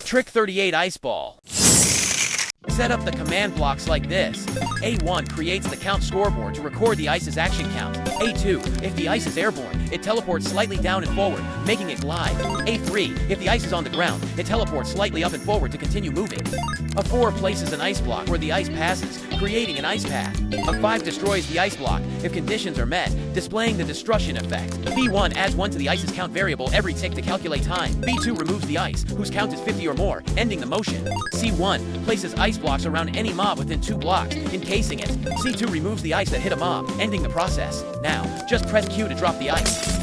Trick 38 Ice Ball. Set up the command blocks like this. A1 creates the count scoreboard to record the ice's action count. A2, if the ice is airborne, it teleports slightly down and forward, making it glide. A3, if the ice is on the ground, it teleports slightly up and forward to continue moving. A4 places an ice block where the ice passes, creating an ice path. A5 destroys the ice block if conditions are met, displaying the destruction effect. B1 adds 1 to the ice's count variable every tick to calculate time. B2 removes the ice, whose count is 50 or more, ending the motion. C1 places ice blocks around any mob within 2 blocks, encasing it. C2 removes the ice that hit a mob, ending the process. Now, just press Q to drop the ice.